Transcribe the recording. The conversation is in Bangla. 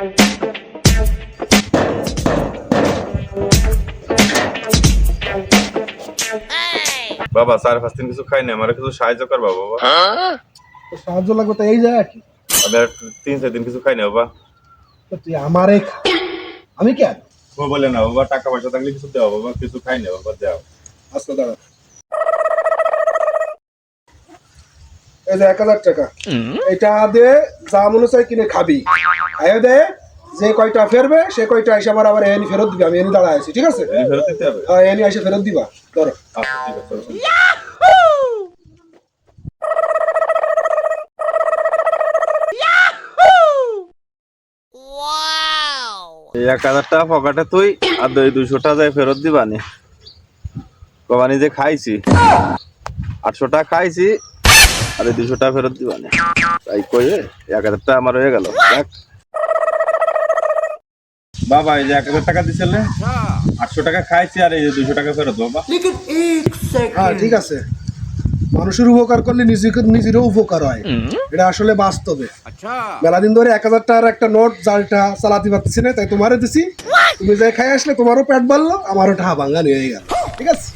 বাবা 4-5 দিন কিছু খাই না, আমার কিছু সাহায্য করবা বাবা। সাহায্য লাগবে তো এই যায় আর কি। আমি 3-4 দিন কিছু খাই না বাবা। তুই আমারে আমি কেন ও বলে না বাবা, টাকা পয়সা থাকলে কিছু দেওয়া বাবা, কিছু খাই না বাবা, দেও। আচ্ছা দাঁড়া, এই যে 1000 টাকা, এটা দে, যা মনে চাই কিনে খাবি। আয় দে, যে কয়টা ফেরবে সে কয়টা এসে আবার এনে ফেরত দিবে। আমি এনে দাঁড়ায় আছি, ঠিক আছে? এই ফেরত দিতে হবে। হ্যাঁ, এনে এসে ফেরত দিবা। ধরো। আচ্ছা ঠিক আছে, চলো। এই 1000 টাকা পকেটে তুই, আর 200 টাকা যায় ফেরত দিবানি। কবানি যে খাইছি 800 টাকা খাইছি, আর 200 টাকা ফেরত দিবানি। তাই কয়ে 1000 টাকা আমার হয়ে গেল। বাবা এই যে 1000 টাকা দিছিলে, 800 টাকা খাইছি, আর এই যে 200 টাকা ফেরত বাবা। হ্যাঁ ঠিক আছে, মানুষের উপকার করলে নিজেরও উপকার হয়, এটা আসলে বাস্তবে। মেলা দিন ধরে 1000 টাকার একটা নোট জালটা চালাতে পারতেছি না, তাই তোমারে দিছি। তুমি যাই খাই আসলে তোমারও পেট বাড়লো, আমারও টাকা ভাঙ্গা নিয়ে গেল, ঠিক আছে?